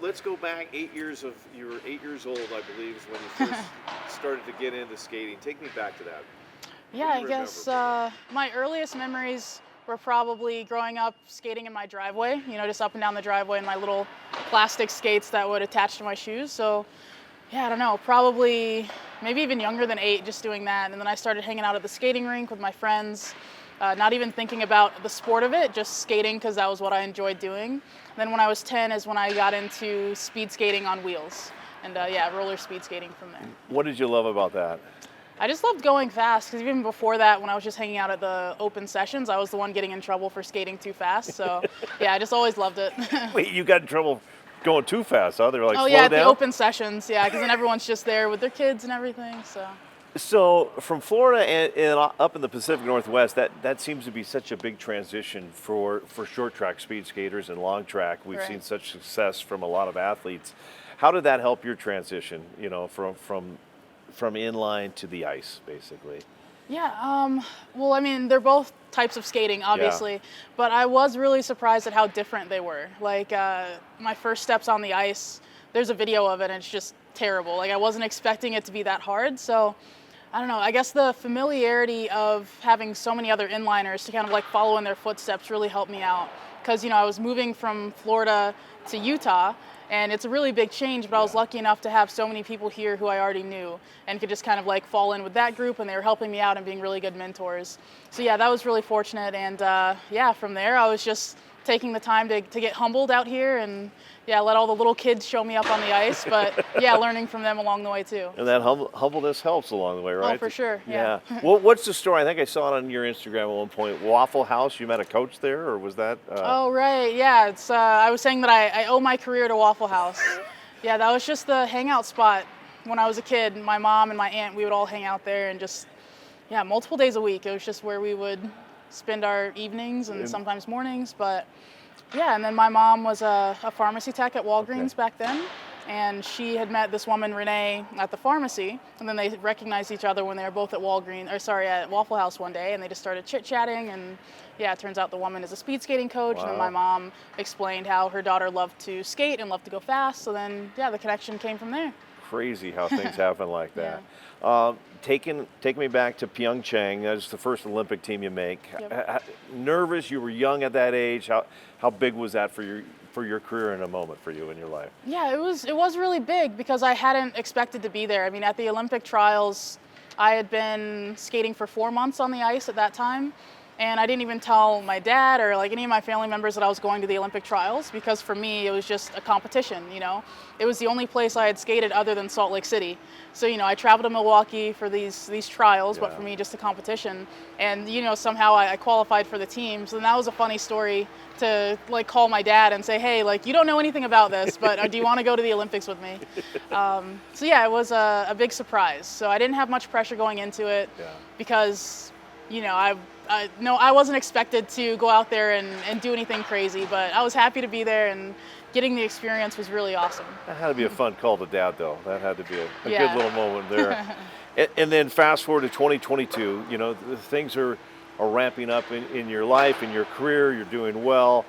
let's go back 8 years of, you were 8 years old, I believe, is when you first started to get into skating. Take me back to that. Yeah, What do I you guess remember my earliest memories were probably growing up skating in my driveway, just up and down the driveway in my little plastic skates that would attach to my shoes. So, yeah, I don't know, probably maybe even younger than 8, just doing that. And then I started hanging out at the skating rink with my friends, not even thinking about the sport of it, just skating because that was what I enjoyed doing. And then when I was 10 is when I got into speed skating on wheels. And yeah, roller speed skating from there. What did you love about that? I just loved going fast because even before that, when I was just hanging out at the open sessions, I was the one getting in trouble for skating too fast. So yeah, I just always loved it. Wait, you got in trouble going too fast, huh? They're like, Oh slow yeah, at down? the open sessions, yeah, because then everyone's just there with their kids and everything. So from Florida and up in the Pacific Northwest, that seems to be such a big transition for short track speed skaters and long track. We've Right. seen such success from a lot of athletes. How did that help your transition, from inline to the ice, basically? Yeah, well, I mean, they're both types of skating, obviously, but I was really surprised at how different they were. Like, my first steps on the ice, there's a video of it, and it's just terrible. Like, I wasn't expecting it to be that hard, so I don't know. I guess the familiarity of having so many other inliners to kind of like follow in their footsteps really helped me out. Because, I was moving from Florida to Utah, and it's a really big change, but I was lucky enough to have so many people here who I already knew and could just kind of like fall in with that group, and they were helping me out and being really good mentors. So yeah, that was really fortunate. And yeah, from there, I was just taking the time to get humbled out here and yeah, let all the little kids show me up on the ice, but yeah, learning from them along the way too. And that humbleness helps along the way, right? Oh, for sure, yeah. Well, what's the story? I think I saw it on your Instagram at one point. Waffle House, you met a coach there, or was that? Oh, right, yeah. It's I was saying that I owe my career to Waffle House. Yeah, that was just the hangout spot when I was a kid. My mom and my aunt, we would all hang out there and just, yeah, multiple days a week. It was just where we would spend our evenings and sometimes mornings, but yeah, and then my mom was a pharmacy tech at Walgreens back then, and she had met this woman, Renee, at the pharmacy, and then they recognized each other when they were both at at Waffle House one day, and they just started chit-chatting, and yeah, it turns out the woman is a speed skating coach, and then my mom explained how her daughter loved to skate and loved to go fast, so then, yeah, the connection came from there. Crazy how things happen like that. Taking me back to Pyeongchang, that's the first Olympic team you make. Yep. Nervous, you were young at that age. How big was that for your career in a moment for you in your life? Yeah, it was really big because I hadn't expected to be there. I mean, at the Olympic trials, I had been skating for 4 months on the ice at that time. And I didn't even tell my dad or like any of my family members that I was going to the Olympic trials because for me, it was just a competition, It was the only place I had skated other than Salt Lake City. So, I traveled to Milwaukee for these trials, but for me, just a competition. And, somehow I qualified for the team. So then that was a funny story to like call my dad and say, hey, like, you don't know anything about this, but do you want to go to the Olympics with me? So yeah, it was a big surprise. So I didn't have much pressure going into it because, I wasn't expected to go out there and do anything crazy, but I was happy to be there, and getting the experience was really awesome. That had to be a fun call to dad, though. That had to be a good little moment there. and then fast forward to 2022, things are ramping up in your life, in your career. You're doing well.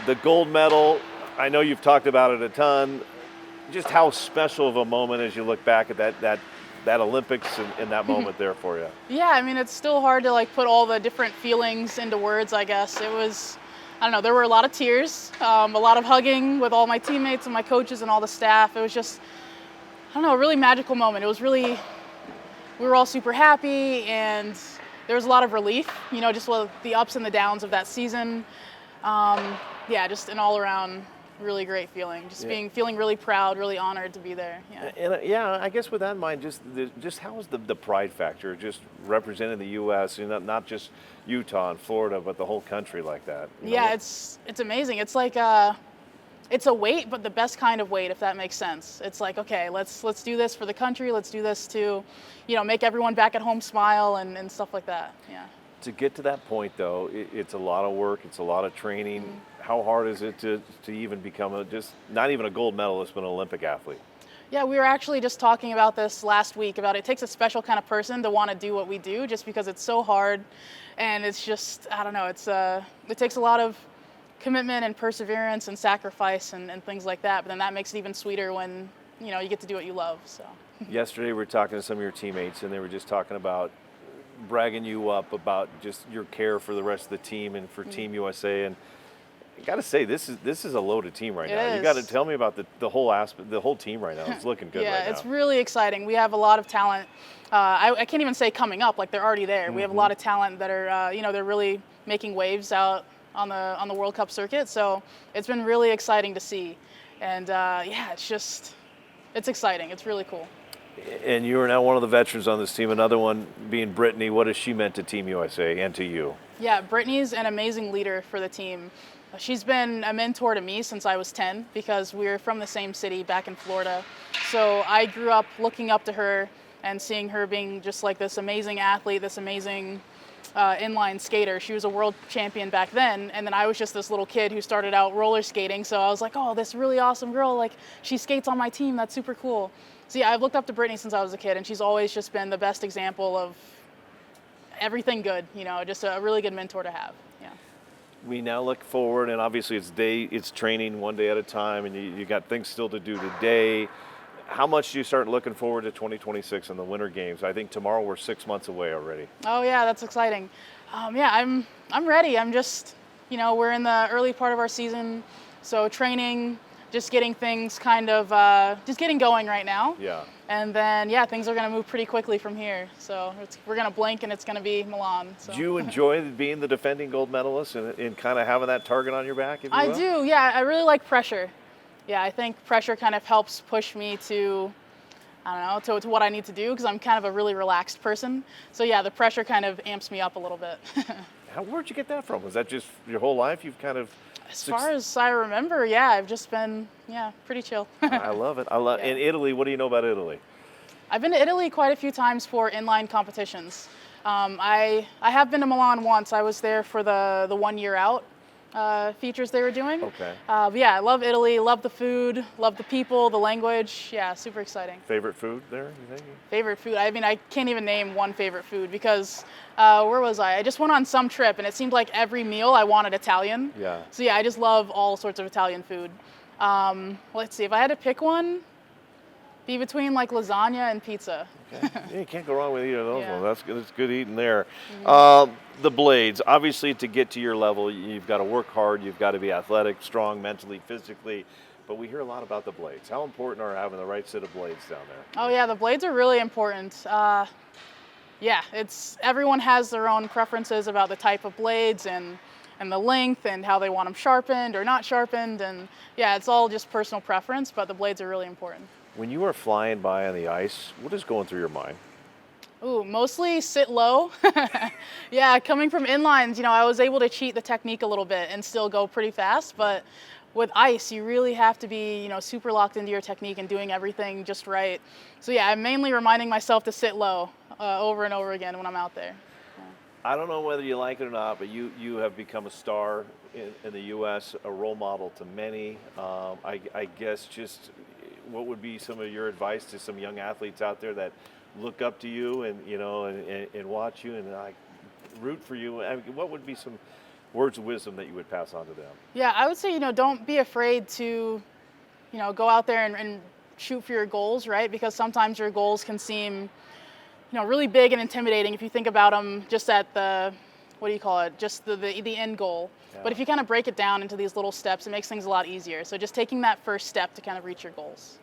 The gold medal, I know you've talked about it a ton. Just how special of a moment as you look back at that Olympics and that moment there for you. Yeah, I mean, it's still hard to like put all the different feelings into words, I guess. It was, I don't know, there were a lot of tears, a lot of hugging with all my teammates and my coaches and all the staff. It was just, I don't know, a really magical moment. It was really, we were all super happy, and there was a lot of relief, just with the ups and the downs of that season. Yeah, just an all around really great feeling. Just feeling really proud, really honored to be there. Yeah. And I guess with that in mind, just how is the pride factor, just representing the U.S., not just Utah and Florida, but the whole country like that? Yeah, it's amazing. It's like it's a weight, but the best kind of weight, if that makes sense. It's like, okay, let's do this for the country. Let's do this to, make everyone back at home smile and stuff like that. Yeah. To get to that point, though, it's a lot of work. It's a lot of training. Mm-hmm. How hard is it to even become not even a gold medalist, but an Olympic athlete? Yeah, we were actually just talking about this last week about it takes a special kind of person to want to do what we do, just because it's so hard, and it's just, I don't know, it takes a lot of commitment and perseverance and sacrifice and things like that. But then that makes it even sweeter when, you get to do what you love. So. Yesterday we were talking to some of your teammates, and they were just talking about bragging you up about just your care for the rest of the team and for Team USA. And I got to say, this is a loaded team right now. You got to tell me about the whole aspect, the whole team right now. It's looking good right now. Yeah, it's really exciting. We have a lot of talent. I can't even say coming up, like they're already there. We have a lot of talent that are, they're really making waves out on the World Cup circuit. So it's been really exciting to see. And it's exciting. It's really cool. And you are now one of the veterans on this team. Another one being Brittany. What has she meant to Team USA and to you? Yeah, Brittany's an amazing leader for the team. She's been a mentor to me since I was 10 because we're from the same city back in Florida. So I grew up looking up to her and seeing her being just like this amazing athlete, this amazing inline skater. She was a world champion back then, and then I was just this little kid who started out roller skating. So I was like, oh, this really awesome girl, like she skates on my team. That's super cool. So yeah, I've looked up to Brittany since I was a kid, and she's always just been the best example of everything good, just a really good mentor to have. Yeah. We now look forward, and obviously it's training one day at a time, and you got things still to do today. How much do you start looking forward to 2026 and the Winter Games? I think tomorrow we're 6 months away already. Oh yeah, that's exciting. I'm ready. I'm just, we're in the early part of our season, so training, just getting things kind of, just getting going right now. Yeah. And then, things are going to move pretty quickly from here. So we're going to blink and it's going to be Milan. So. Do you enjoy being the defending gold medalist and kind of having that target on your back, if you will? I do, yeah. I really like pressure. Yeah, I think pressure kind of helps push me to, to what I need to do because I'm kind of a really relaxed person. So yeah, the pressure kind of amps me up a little bit. Where'd you get that from? Was that just your whole life? You've kind of... As far as I remember, I've just been, pretty chill. I love it. In Italy, what do you know about Italy? I've been to Italy quite a few times for inline competitions. I have been to Milan once. I was there for the 1 year out features they were doing. Okay. But I love Italy, love the food, love the people, the language. Yeah, super exciting. Favorite food there, you think? Favorite food? I mean, I can't even name one favorite food because where was I? I just went on some trip and it seemed like every meal I wanted Italian. Yeah. So I just love all sorts of Italian food. Let's see, if I had to pick one, be between like lasagna and pizza. Okay. You can't go wrong with either of those Yeah. ones. That's good. It's good eating there. The blades, obviously, to get to your level, you've got to work hard. You've got to be athletic, strong, mentally, physically. But we hear a lot about the blades. How important are having the right set of blades down there? Oh yeah, the blades are really important. Everyone has their own preferences about the type of blades and the length and how they want them sharpened or not sharpened. And it's all just personal preference, but the blades are really important. When you are flying by on the ice, what is going through your mind? Ooh, mostly sit low. Coming from inlines, I was able to cheat the technique a little bit and still go pretty fast. But with ice, you really have to be, super locked into your technique and doing everything just right. So I'm mainly reminding myself to sit low over and over again when I'm out there. I don't know whether you like it or not, but you have become a star in the U.S., a role model to many. I guess just what would be some of your advice to some young athletes out there that look up to you and watch you and root for you? I mean, what would be some words of wisdom that you would pass on to them? Yeah, I would say, don't be afraid to, go out there and shoot for your goals, right? Because sometimes your goals can seem, really big and intimidating if you think about them just at the, just the end goal. Yeah. But if you kind of break it down into these little steps, it makes things a lot easier. So just taking that first step to kind of reach your goals.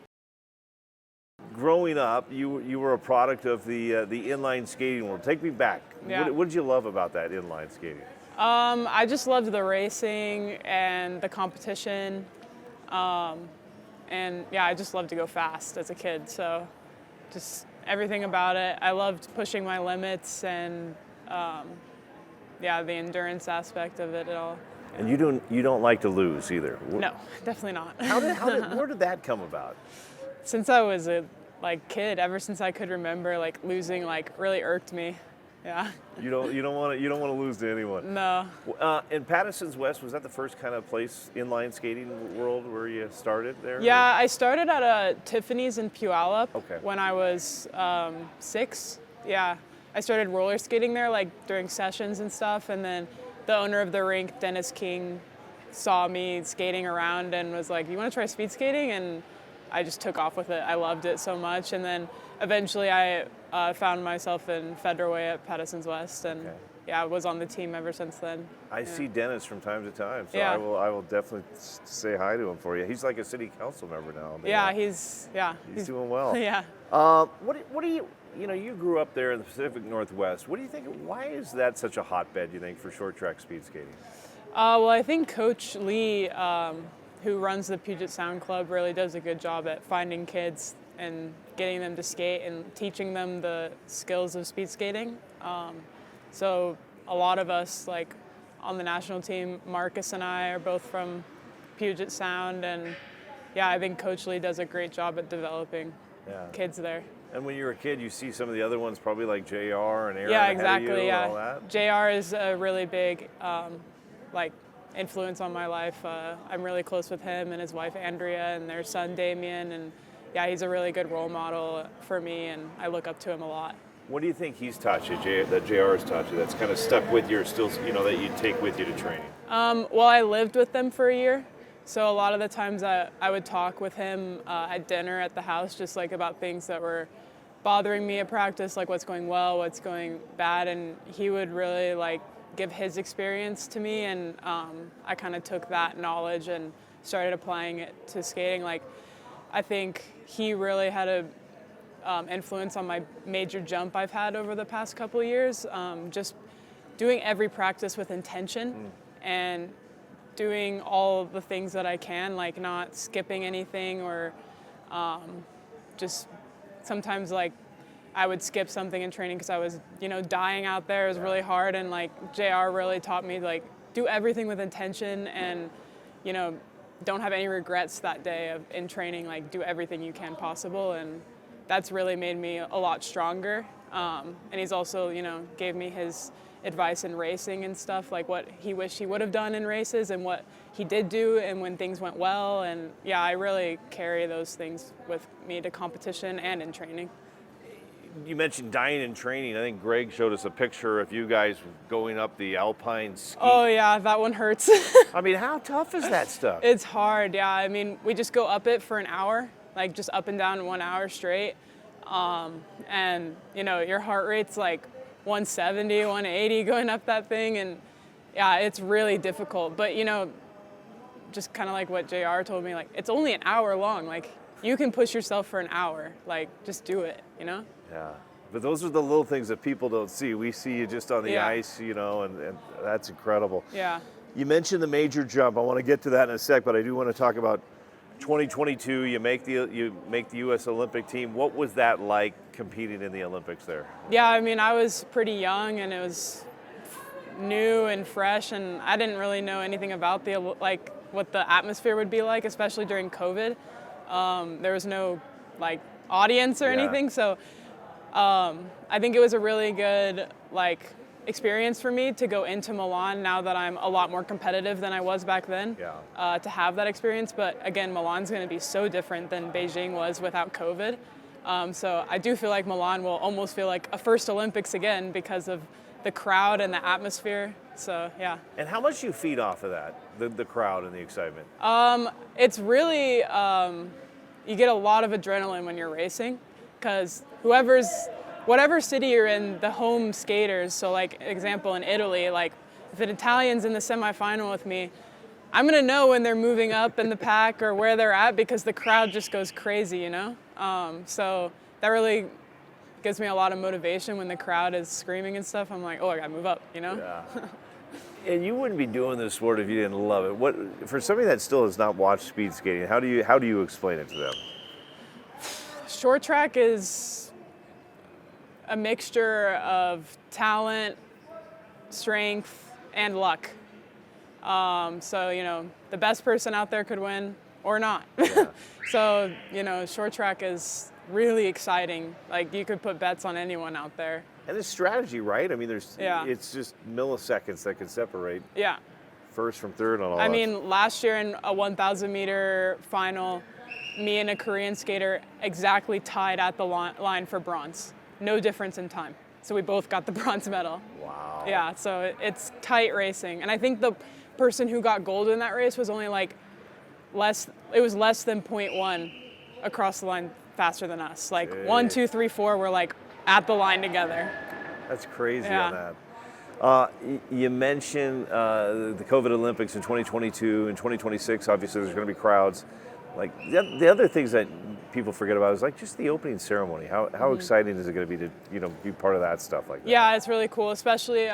Growing up, you were a product of the inline skating world. Take me back. Yeah. What did you love about that inline skating? I just loved the racing and the competition. I just loved to go fast as a kid. So just everything about it. I loved pushing my limits and the endurance aspect of it all. And you don't like to lose either. No, definitely not. Where did that come about? Since I was a kid, ever since I could remember, losing really irked me. Yeah. You don't want to lose to anyone. No. In Patterson's West, was that the first kind of place inline skating world where you started there? Yeah, I started at Tiffany's in Puyallup Okay. when I was 6. Yeah, I started roller skating there during sessions and stuff, and then the owner of the rink, Dennis King, saw me skating around and was like, "You want to try speed skating?" And I just took off with it. I loved it so much. And then eventually I found myself in Federway at Patteson's West, and I was on the team ever since then. I see Dennis from time to time, so Yeah. I will definitely say hi to him for you. He's like a city council member now. But, Yeah, he's doing well. Yeah. What do you, you grew up there in the Pacific Northwest. What do you think, why is that such a hotbed, you think, for short track speed skating? Well, I think Coach Lee, who runs the Puget Sound Club, really does a good job at finding kids and getting them to skate and teaching them the skills of speed skating. So a lot of us, like on the national team, Marcus and I are both from Puget Sound, and I think Coach Lee does a great job at developing kids there. And when you're a kid, you see some of the other ones, probably like JR and Erin Yeah, ahead of you exactly. and all that. JR is a really big influence on my life. I'm really close with him and his wife Andrea and their son Damien, and he's a really good role model for me, and I look up to him a lot. What do you think he's taught you, that JR has taught you, that's kind of stuck with you, or still, that you take with you to training? Well, I lived with them for a year, so a lot of the times I would talk with him at dinner at the house, just like about things that were bothering me at practice, like what's going well, what's going bad, and he would really give his experience to me, and I kind of took that knowledge and started applying it to skating. I think he really had a influence on my major jump I've had over the past couple of years. Just doing every practice with intention and doing all the things that I can, like not skipping anything, or just sometimes I would skip something in training because I was dying out there. It was really hard, and JR really taught me do everything with intention, and don't have any regrets that day in training. Do everything you can possible, and that's really made me a lot stronger. And he's also, gave me his advice in racing and stuff, like what he wished he would have done in races and what he did do and when things went well. And I really carry those things with me to competition and in training. You mentioned dying in training. I think Greg showed us a picture of you guys going up the Alpine ski. Oh yeah, that one hurts. I mean, how tough is that stuff? It's hard, yeah. I mean, we just go up it for an hour, just up and down 1 hour straight. And your heart rate's 170, 180 going up that thing, and it's really difficult. But just kind of like what JR told me, it's only an hour long. You can push yourself for an hour. Just do it, Yeah. But those are the little things that people don't see. We see you just on the ice, and that's incredible. Yeah. You mentioned the major jump. I want to get to that in a sec, but I do want to talk about 2022. You make the U.S. Olympic team. What was that like competing in the Olympics there? Yeah, I mean, I was pretty young, and it was new and fresh, and I didn't really know anything about what the atmosphere would be like, especially during COVID. There was no audience or anything, so I think it was a really good experience for me to go into Milan now that I'm a lot more competitive than I was back then. To have that experience. But again, Milan's going to be so different than Beijing was without COVID. So I do feel like Milan will almost feel like a first Olympics again because of the crowd and the atmosphere. So yeah. And how much do you feed off of that, the crowd and the excitement? It's really, you get a lot of adrenaline when you're racing, because whatever city you're in, the home skaters, so example in Italy, if an Italian's in the semifinal with me, I'm gonna know when they're moving up in the pack or where they're at, because the crowd just goes crazy, So that really gives me a lot of motivation when the crowd is screaming and stuff. I'm like, oh, I gotta move up, Yeah. And you wouldn't be doing this sport if you didn't love it. What, for somebody that still has not watched speed skating, how do you explain it to them? Short track is a mixture of talent, strength, and luck. So, the best person out there could win or not. Yeah. So, short track is really exciting. You could put bets on anyone out there. And it's strategy, right? I mean, it's just milliseconds that can separate first from third on all I that. mean, last year in a 1,000 meter final, me and a Korean skater exactly tied at the line for bronze. No difference in time. So we both got the bronze medal. Wow. Yeah, so it's tight racing. And I think the person who got gold in that race was only like less than 0.1 across the line faster than us. Like Jeez. 1, 2, 3, 4 were like at the line together. That's crazy Yeah. on that. You mentioned the COVID Olympics in 2022 and 2026. Obviously, there's going to be crowds. Like the other things that people forget about is like just the opening ceremony. How exciting is it going to be to be part of that stuff like that? Yeah, it's really cool, especially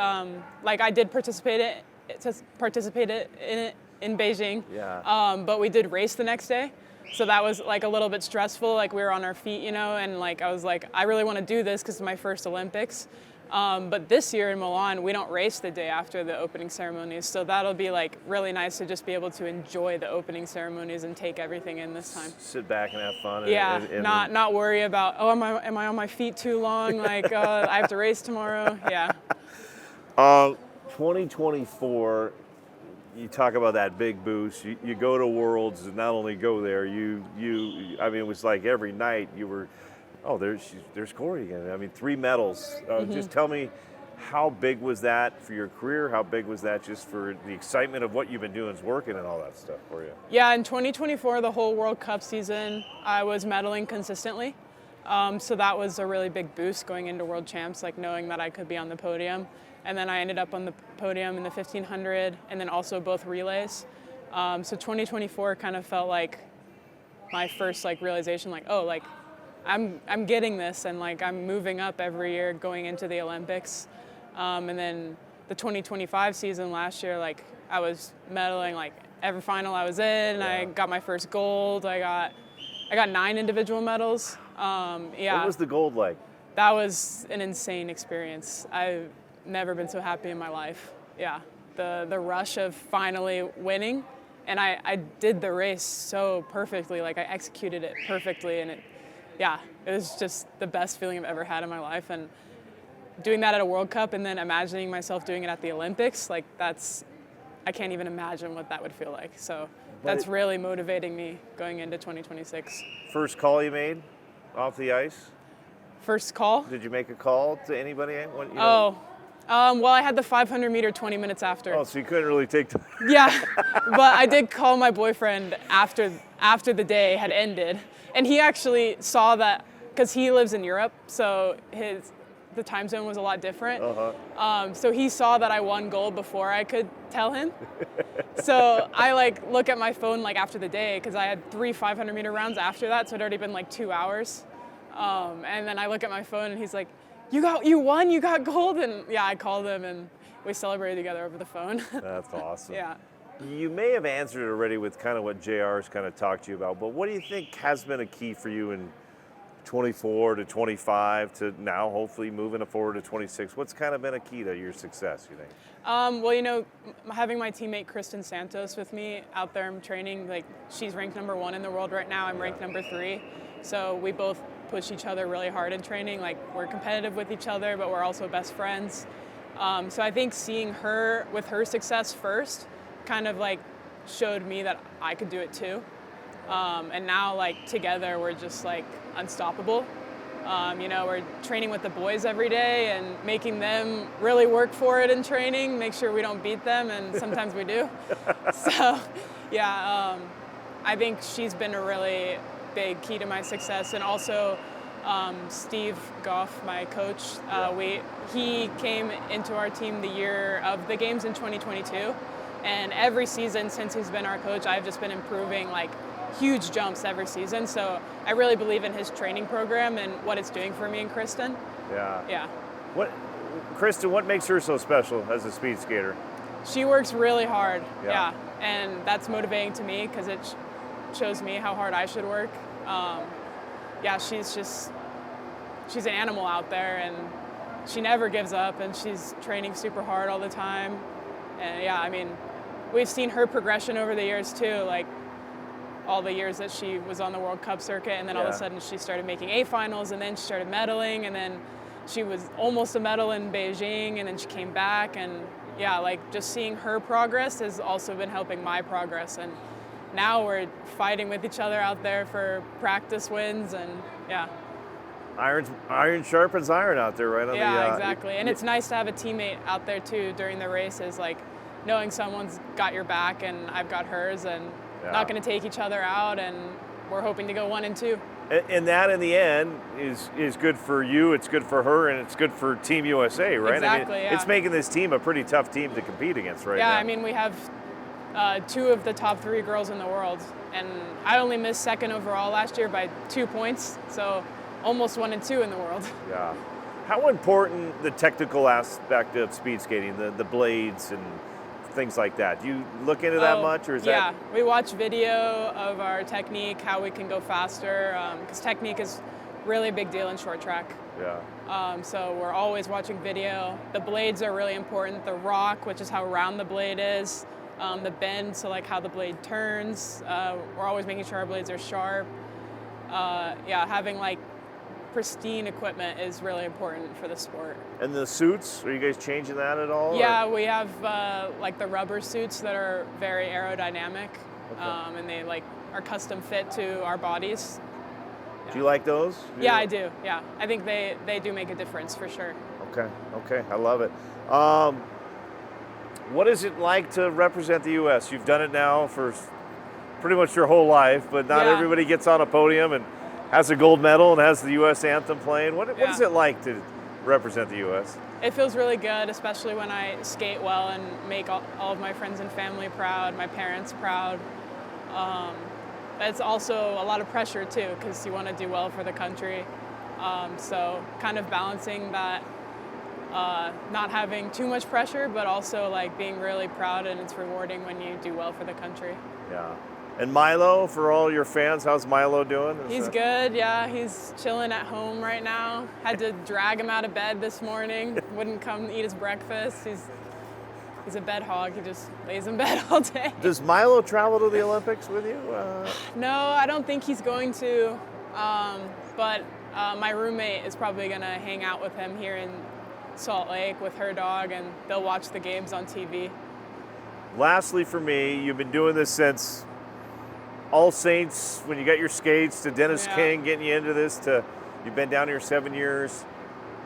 like I did participate in it in Beijing. Yeah. But we did race the next day. So that was like a little bit stressful. Like we were on our feet, and like I was like, I really want to do this because it's my first Olympics. But this year in Milan, we don't race the day after the opening ceremonies. So that'll be like really nice to just be able to enjoy the opening ceremonies and take everything in this time. Sit back and have fun. Yeah, and not worry about, am I on my feet too long? Like I have to race tomorrow. Yeah. 2024. You talk about that big boost. You go to Worlds, and not only go there, I mean, it was like every night you were, oh, there's Corey again. I mean, 3 medals. Just tell me, how big was that for your career? How big was that just for the excitement of what you've been doing, is working and all that stuff for you? Yeah, in 2024, the whole World Cup season, I was medaling consistently. So that was a really big boost going into World Champs, like knowing that I could be on the podium. And then I ended up on the podium in the 1500 and then also both relays. So 2024 kind of felt like my first like realization, like, oh, like I'm getting this, and like I'm moving up every year going into the Olympics. And then the 2025 season last year, like I was medaling like every final I was in. Yeah. I got my first gold. I got 9 individual medals. Yeah. What was the gold like? That was an insane experience. I've never been so happy in my life. Yeah, the rush of finally winning, and I did the race so perfectly. Like I executed it perfectly, and it was just the best feeling I've ever had in my life. And doing that at a World Cup, and then imagining myself doing it at the Olympics, like I can't even imagine what that would feel like. So that's really motivating me going into 2026. First call you made off the ice? First call? Did you make a call to anybody? Well, I had the 500 meter 20 minutes after. Oh, so you couldn't really take time. Yeah, but I did call my boyfriend after the day had ended, and he actually saw that because he lives in Europe, so the time zone was a lot different. So he saw that I won gold before I could tell him. So I like look at my phone like after the day, because I had 3 500 meter rounds after that, so it'd already been like 2 hours. And then I look at my phone and he's like, you won, you got gold. And yeah, I called him and we celebrated together over the phone. That's awesome. Yeah. You may have answered it already with kind of what JR's kind of talked to you about, but what do you think has been a key for you in 24 to 25 to now hopefully moving forward to 26? What's kind of been a key to your success, you think? Well, having my teammate Kristen Santos with me out there in training, like she's ranked #1 in the world right now. I'm ranked #3. So we both push each other really hard in training. Like we're competitive with each other, but we're also best friends. So I think seeing her with her success first kind of like showed me that I could do it too. And now like together we're just like unstoppable. We're training with the boys every day and making them really work for it in training, make sure we don't beat them, and sometimes we do. So yeah, I think she's been a really big key to my success. And also Steve Goff, my coach, he came into our team the year of the games in 2022, and every season since he's been our coach, I've just been improving like huge jumps every season. So I really believe in his training program and what it's doing for me and Kristen. Yeah. Kristen, what makes her so special as a speed skater? She works really hard. Yeah. And that's motivating to me because it shows me how hard I should work. She's an animal out there, and she never gives up, and she's training super hard all the time. And yeah, I mean, we've seen her progression over the years too, like all the years that she was on the World Cup circuit, and then all of a sudden she started making A finals, and then she started medaling, and then she was almost a medal in Beijing, and then she came back. And yeah, like just seeing her progress has also been helping my progress. And now we're fighting with each other out there for practice wins, and yeah. Iron sharpens iron out there, right? Yeah, exactly. And it's nice to have a teammate out there too during the races. Like knowing someone's got your back and I've got hers, and not going to take each other out, and we're hoping to go 1 and 2. And that, in the end, is good for you, it's good for her, and it's good for Team USA, right? Exactly, I mean, yeah. It's making this team a pretty tough team to compete against right now. Yeah, I mean, we have 2 of the top 3 girls in the world, and I only missed 2nd overall last year by 2 points, so almost 1 and 2 in the world. Yeah. How important the technical aspect of speed skating, the blades and things like that? Do you look into that much, or is that? Yeah, we watch video of our technique, how we can go faster, because technique is really a big deal in short track. Yeah. So we're always watching video. The blades are really important. The rock, which is how round the blade is, the bend, so like how the blade turns. We're always making sure our blades are sharp. Yeah, having like pristine equipment is really important for the sport. And the suits, are you guys changing that at all? Yeah, or? we have like the rubber suits that are very aerodynamic, and they like are custom fit to our bodies. Do you like those? Yeah, I do. Yeah, I think they do make a difference for sure. Okay, I love it. What is it like to represent the U.S.? You've done it now for pretty much your whole life, but not everybody gets on a podium and has a gold medal and has the U.S. anthem playing. What is it like to represent the U.S.? It feels really good, especially when I skate well and make all of my friends and family proud, my parents proud. But it's also a lot of pressure too, because you want to do well for the country. So kind of balancing that, not having too much pressure, but also like being really proud, and it's rewarding when you do well for the country. Yeah. And Milo, for all your fans, how's Milo doing? He's good, yeah. He's chilling at home right now. Had to drag him out of bed this morning. Wouldn't come eat his breakfast. He's a bed hog. He just lays in bed all day. Does Milo travel to the Olympics with you? No, I don't think he's going to. But my roommate is probably going to hang out with him here in Salt Lake with her dog, and they'll watch the games on TV. Lastly, for me, you've been doing this since All Saints, when you got your skates, to Dennis King getting you into this, to you've been down here 7 years.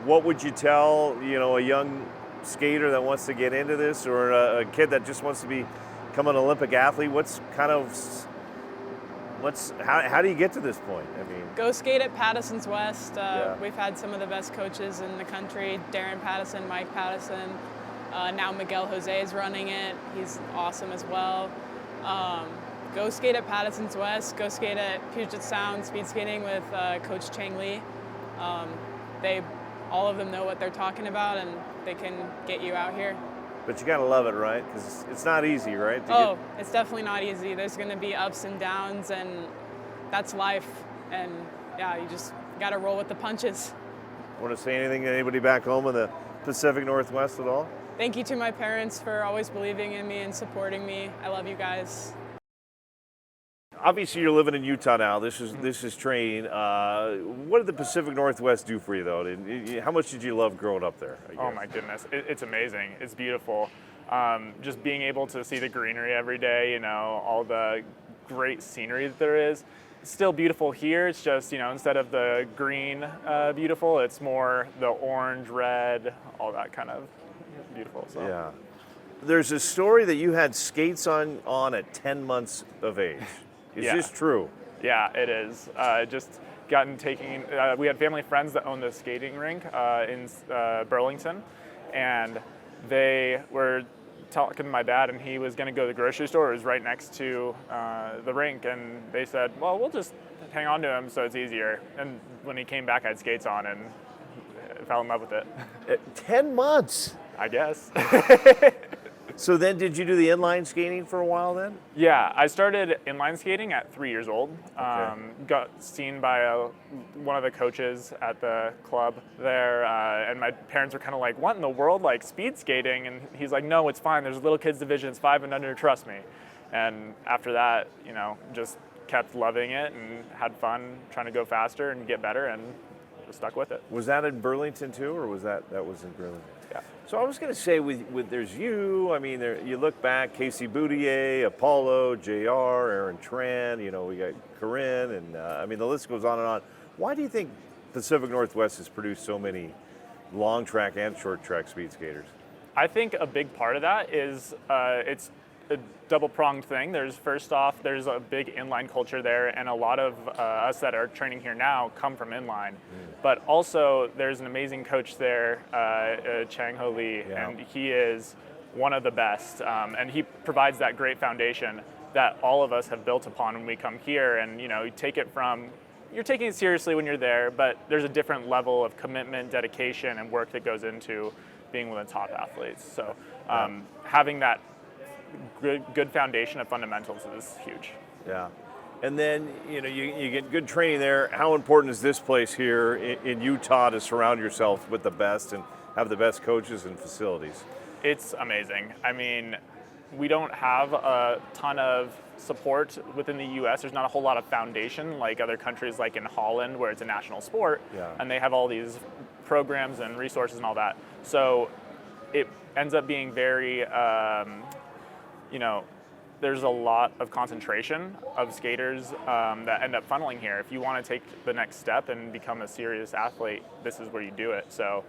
What would you tell, a young skater that wants to get into this, or a kid that just wants to become an Olympic athlete? How do you get to this point? I mean, go skate at Patterson's West. We've had some of the best coaches in the country: Darren Pattison, Mike Pattison. Now Miguel Jose is running it. He's awesome as well. Go skate at Patterson's West. Go skate at Puget Sound speed skating with Coach Chang Lee. All of them know what they're talking about, and they can get you out here. But you gotta love it, right? Because it's not easy, right? It's definitely not easy. There's going to be ups and downs, and that's life. And yeah, you just got to roll with the punches. Want to say anything to anybody back home in the Pacific Northwest at all? Thank you to my parents for always believing in me and supporting me. I love you guys. Obviously, you're living in Utah now. This is training. What did the Pacific Northwest do for you, though? How much did you love growing up there? Oh my goodness, it's amazing. It's beautiful. Just being able to see the greenery every day, all the great scenery that there is. It's still beautiful here. It's just, instead of the green beautiful, it's more the orange, red, all that kind of beautiful. So. Yeah. There's a story that you had skates on at 10 months of age. Is this true? Yeah, it is. We had family friends that owned the skating rink in Burlington, and they were talking to my dad, and he was going to go to the grocery store. It was right next to the rink, and they said, well, we'll just hang on to him so it's easier. And when he came back, I had skates on and fell in love with it. 10 months? I guess. So then did you do the inline skating for a while then? Yeah, I started inline skating at 3 years old. Got seen by one of the coaches at the club there, and my parents were kind of like, what in the world, like speed skating? And he's like, no, it's fine. There's a little kids division, it's 5 and under, trust me. And after that, just kept loving it and had fun trying to go faster and get better, and just stuck with it. Was that in Burlington too, or was that was in Burlington? Yeah. So I was going to say, with there's you. I mean, you look back, Casey Boudier, Apollo, JR, Aaron Tran. We got Corinne, and the list goes on and on. Why do you think Pacific Northwest has produced so many long track and short track speed skaters? I think a big part of that is it's a double-pronged thing. First off, there's a big inline culture there, and a lot of us that are training here now come from inline. But also, there's an amazing coach there, Chang Ho Lee, and he is one of the best. And he provides that great foundation that all of us have built upon when we come here. And you you're taking it seriously when you're there, but there's a different level of commitment, dedication, and work that goes into being one of the top athletes. So having that good foundation of fundamentals is huge. Yeah. And then, you get good training there. How important is this place here in Utah to surround yourself with the best and have the best coaches and facilities? It's amazing. I mean, we don't have a ton of support within the U.S. There's not a whole lot of foundation like other countries, like in Holland, where it's a national sport, and they have all these programs and resources and all that. So it ends up being very, there's a lot of concentration of skaters that end up funneling here. If you want to take the next step and become a serious athlete, this is where you do it. So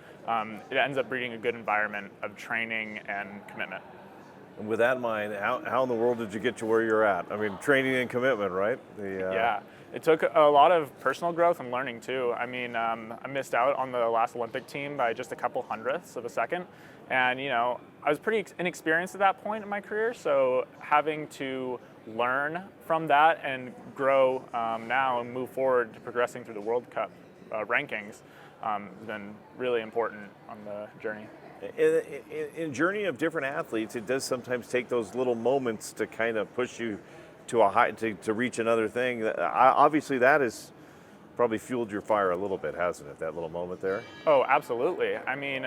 it ends up breeding a good environment of training and commitment. And with that in mind, how in the world did you get to where you're at? I mean, training and commitment, right? Yeah, it took a lot of personal growth and learning too. I mean, I missed out on the last Olympic team by just a couple hundredths of a second. And, I was pretty inexperienced at that point in my career. So having to learn from that and grow now and move forward to progressing through the World Cup rankings has been really important on the journey. In journey of different athletes, it does sometimes take those little moments to kind of push you to a high, to reach another thing. Obviously, that has probably fueled your fire a little bit, hasn't it? That little moment there. Oh, absolutely. I mean,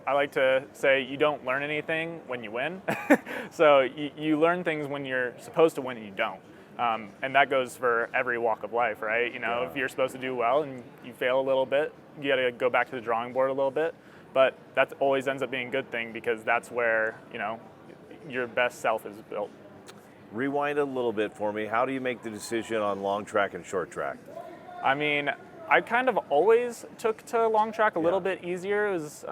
I like to say you don't learn anything when you win. So you learn things when you're supposed to win and you don't. And that goes for every walk of life, right? If you're supposed to do well and you fail a little bit, you got to go back to the drawing board a little bit. But that always ends up being a good thing because that's where, your best self is built. Rewind a little bit for me. How do you make the decision on long track and short track? I mean, I kind of always took to long track a little bit easier. It was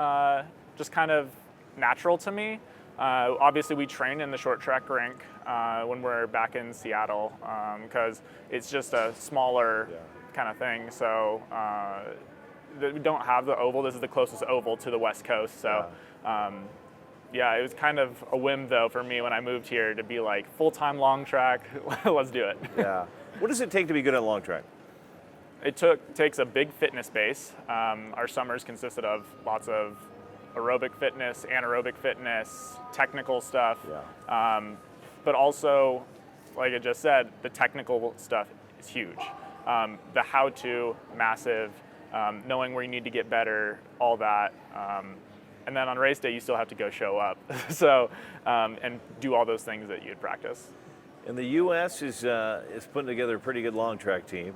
just kind of natural to me. Obviously, we train in the short track rink when we're back in Seattle because it's just a smaller kind of thing. So we don't have the oval. This is the closest oval to the West Coast. So it was kind of a whim though for me when I moved here to be like full-time long track. Let's do it. Yeah. What does it take to be good at long track? It takes a big fitness base. Our summers consisted of lots of aerobic fitness, anaerobic fitness, technical stuff. But also, like I just said, the technical stuff is huge. The how-to, massive, knowing where you need to get better, all that. And then on race day, you still have to go show up. So, and do all those things that you'd practice. And the U.S. is putting together a pretty good long track team.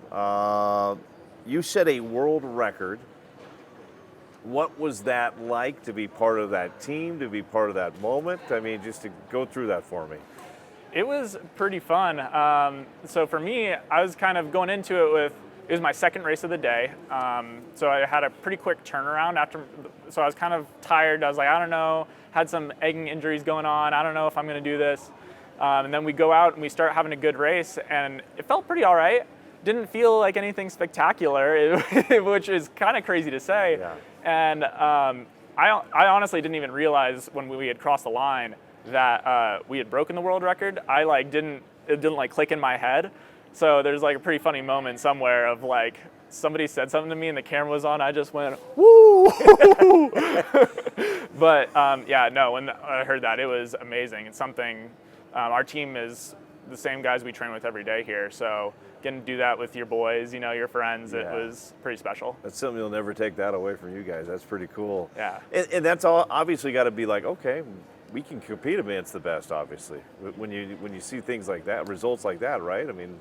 You set a world record. What was that like to be part of that team, to be part of that moment? I mean, just to go through that for me. It was pretty fun. So for me, I was kind of going into it it was my second race of the day. So I had a pretty quick turnaround so I was kind of tired. I was like, I don't know, had some egging injuries going on. I don't know if I'm going to do this. And then we go out and we start having a good race, and it felt pretty all right. Didn't feel like anything spectacular, which is kind of crazy to say. Yeah. And I honestly didn't even realize when we had crossed the line that we had broken the world record. It didn't click in my head. So there's a pretty funny moment somewhere of somebody said something to me and the camera was on. I just went, woo! But when I heard that, it was amazing. It's something, our team is the same guys we train with every day here. So getting to do that with your boys, your friends, it was pretty special. That's something you'll never take that away from you guys. That's pretty cool. Yeah. And that's all obviously got to be okay, we can compete against the best, obviously. When you see things like that, results like that, right? I mean,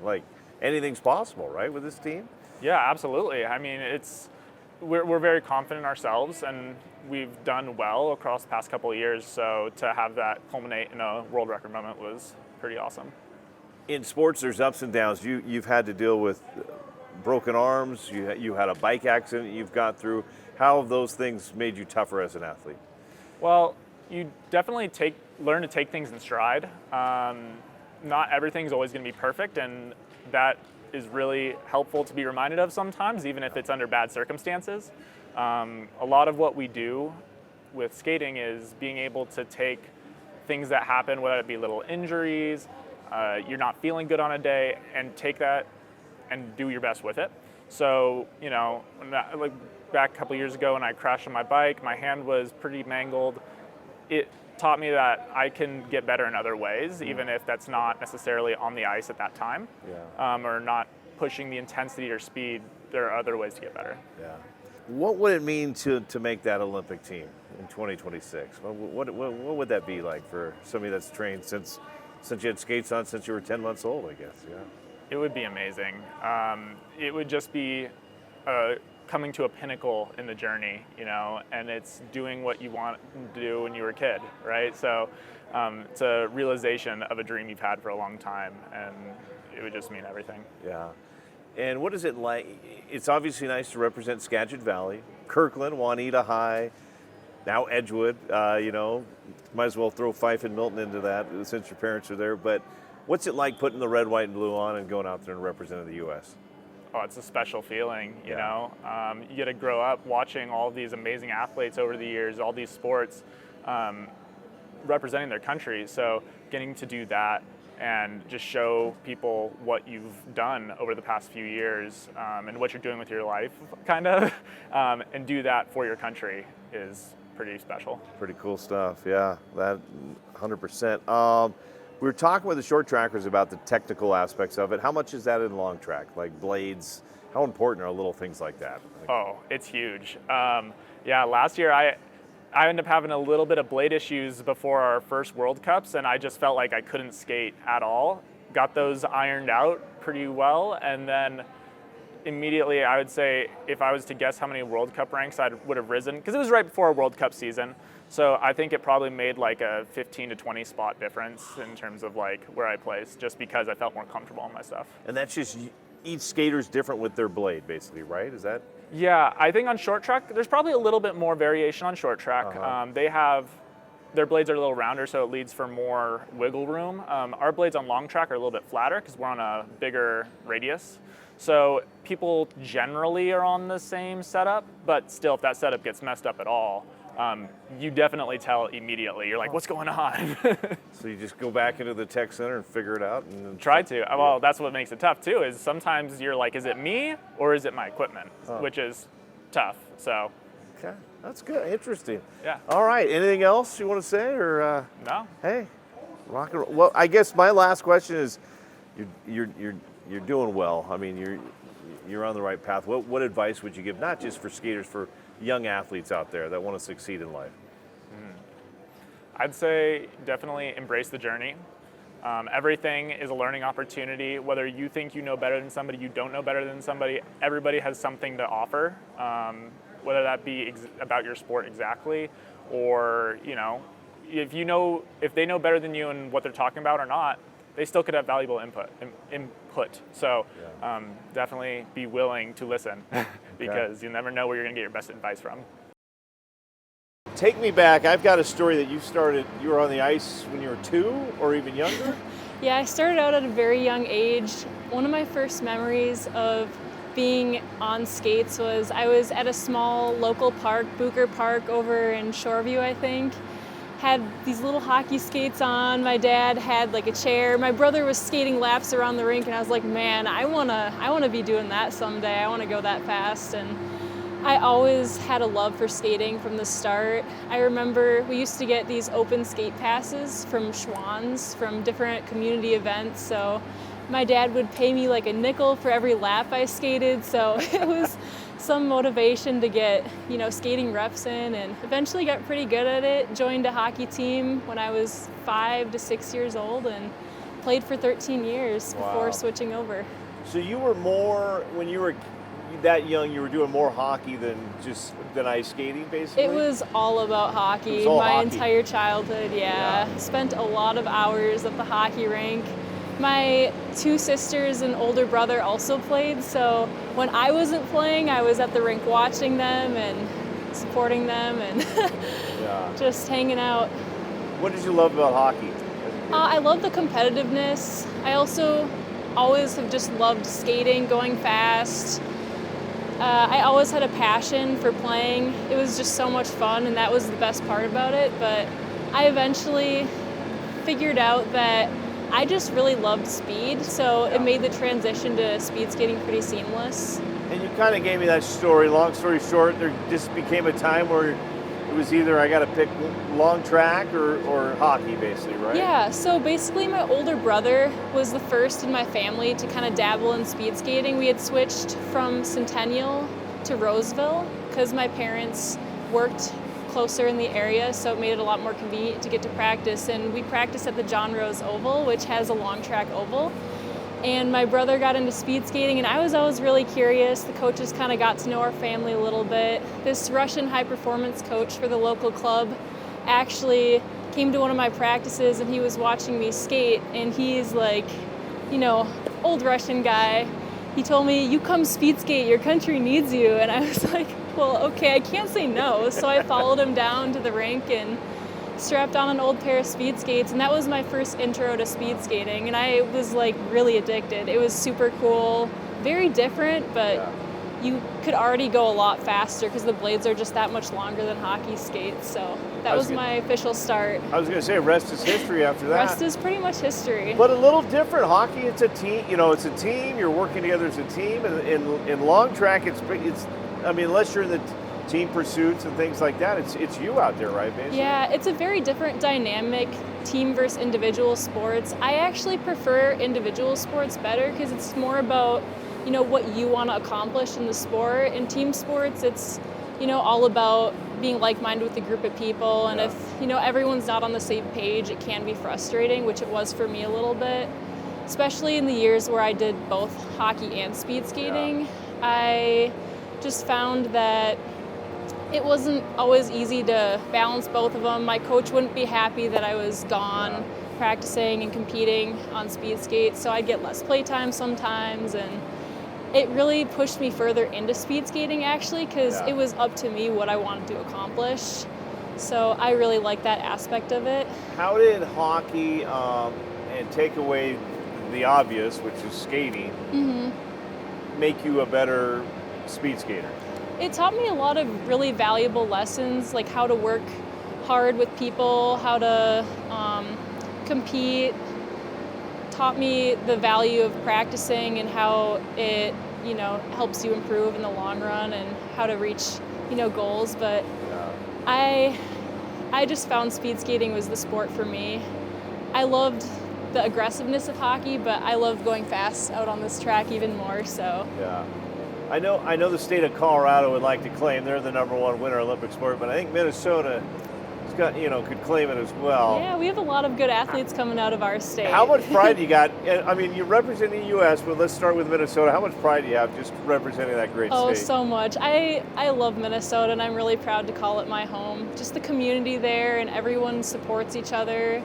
anything's possible, right, with this team? Yeah, absolutely. I mean, we're very confident in ourselves, and we've done well across the past couple of years. So to have that culminate in a world record moment was pretty awesome. In sports, there's ups and downs. You've had to deal with broken arms. You had a bike accident you've got through. How have those things made you tougher as an athlete? Well, you definitely learn to take things in stride. Not everything's always going to be perfect, and that is really helpful to be reminded of sometimes, even if it's under bad circumstances. A lot of what we do with skating is being able to take things that happen, whether it be little injuries, you're not feeling good on a day, and take that and do your best with it. So, like back a couple years ago when I crashed on my bike, my hand was pretty mangled. It taught me that I can get better in other ways, even if that's not necessarily on the ice at that time, or not pushing the intensity or speed. There are other ways to get better. Yeah. What would it mean to make that Olympic team in 2026? What would that be like for somebody that's trained since you had skates on since you were 10 months old, I guess? Yeah. It would be amazing. It would just be coming to a pinnacle in the journey, and it's doing what you want to do when you were a kid, right? So it's a realization of a dream you've had for a long time, and it would just mean everything. Yeah. And what is it like? It's obviously nice to represent Skagit Valley, Kirkland, Juanita High, now Edgewood. Might as well throw Fife and Milton into that since your parents are there. But what's it like putting the red, white, and blue on and going out there and representing the U.S.? Oh, it's a special feeling, you know. You get to grow up watching all these amazing athletes over the years, all these sports representing their country. So getting to do that and just show people what you've done over the past few years and what you're doing with your life, kind of, and do that for your country is pretty special. Pretty cool stuff, yeah, that 100%. We were talking with the short trackers about the technical aspects of it. How much is that in long track, like blades? How important are little things like that? Oh, it's huge. Last year I ended up having a little bit of blade issues before our first World Cups, and I just felt like I couldn't skate at all. Got those ironed out pretty well, and then immediately I would say if I was to guess how many World Cup ranks I would have risen, because it was right before our World Cup season. So I think it probably made like a 15 to 20 spot difference in terms of like where I placed, just because I felt more comfortable in my stuff. And that's just each skater's different with their blade, basically, right? Is that? Yeah, I think on short track, there's probably a little bit more variation on short track. Their blades are a little rounder, so it leads for more wiggle room. Our blades on long track are a little bit flatter because we're on a bigger radius. So people generally are on the same setup, but still, if that setup gets messed up at all, you definitely tell immediately. You're like, what's going on? So you just go back into the tech center and figure it out? And Try to. Yeah. Well, that's what makes it tough too, is sometimes you're like, is it me or is it my equipment? Which is tough, so. Okay, that's good, interesting. Yeah. All right, anything else you want to say, or? No. Hey, rock and roll. Well, I guess my last question is, you're doing well. I mean, you're on the right path. What advice would you give, not just for skaters, for young athletes out there that want to succeed in life? I'd say definitely embrace the journey. Everything is a learning opportunity. Whether you think you know better than somebody, you don't know better than somebody, everybody has something to offer, whether that be about your sport exactly, or if they know better than you and what they're talking about or not, they still could have valuable input. So definitely be willing to listen because you never know where you're going to get your best advice from. Take me back. I've got a story that you were on the ice when you were 2 or even younger? Yeah, I started out at a very young age. One of my first memories of being on skates was I was at a small local park, Booker Park over in Shoreview, I think. Had these little hockey skates on. My dad had like a chair. My brother was skating laps around the rink, and I was like, man, I wanna be doing that someday. I wanna go that fast. And I always had a love for skating from the start. I remember we used to get these open skate passes from Schwann's, from different community events. So my dad would pay me like a nickel for every lap I skated. So it was some motivation to get, skating reps in, and eventually got pretty good at it. Joined a hockey team when I was 5 to 6 years old and played for 13 years before switching over. So you were more, when you were that young, you were doing more hockey than ice skating, basically? It was all about hockey. Entire childhood, yeah. Spent a lot of hours at the hockey rink. My 2 sisters and older brother also played, so when I wasn't playing, I was at the rink watching them and supporting them and Yeah. just hanging out. What did you love about hockey? I love the competitiveness. I also always have just loved skating, going fast. I always had a passion for playing. It was just so much fun, and that was the best part about it. But I eventually figured out that I just really loved speed, so it made the transition to speed skating pretty seamless. And you kind of gave me that story. Long story short, there just became a time where it was either I got to pick long track or hockey, basically, right? Yeah, so basically my older brother was the first in my family to kind of dabble in speed skating. We had switched from Centennial to Roseville because my parents worked closer in the area, so it made it a lot more convenient to get to practice. And we practiced at the John Rose Oval, which has a long track oval. And my brother got into speed skating, and I was always really curious. The coaches kind of got to know our family a little bit. This Russian high-performance coach for the local club actually came to one of my practices, and he was watching me skate, and he's like, you know, old Russian guy. He told me, "You come speed skate, your country needs you." And I was like, well, okay, I can't say no. So I followed him down to the rink and strapped on an old pair of speed skates, and that was my first intro to speed skating, and I was like really addicted. It was super cool, very different, but you could already go a lot faster because the blades are just that much longer than hockey skates. So that was my official start. I was going to say, rest is history after that. Rest is pretty much history. But a little different. Hockey, it's a team. You know, it's a team. You're working together as a team. And in long track, it's. I mean, unless you're in the team pursuits and things like that, it's you out there, right, basically? Yeah, it's a very different dynamic, team versus individual sports. I actually prefer individual sports better because it's more about, you know, what you want to accomplish in the sport. In team sports, it's, you know, all about being like-minded with a group of people, and if, you know, everyone's not on the same page, it can be frustrating, which it was for me a little bit, especially in the years where I did both hockey and speed skating. I just found that it wasn't always easy to balance both of them. My coach wouldn't be happy that I was gone practicing and competing on speed skates, so I'd get less playtime sometimes, and it really pushed me further into speed skating actually, because it was up to me what I wanted to accomplish. So I really like that aspect of it. How did hockey, and take away the obvious, which is skating, make you a better speed skater? It taught me a lot of really valuable lessons, like how to work hard with people, how to compete. Taught me the value of practicing and how it, you know, helps you improve in the long run and how to reach, you know, goals. But I just found speed skating was the sport for me. I loved the aggressiveness of hockey, but I loved going fast out on this track even more. So I know the state of Colorado would like to claim they're the #1 winter Olympic sport, but I think Minnesota could claim it as well. Yeah, we have a lot of good athletes coming out of our state. How much pride do you got? I mean, you're representing the U.S., but let's start with Minnesota. How much pride do you have just representing that great state? Oh, so much. I love Minnesota, and I'm really proud to call it my home. Just the community there, and everyone supports each other.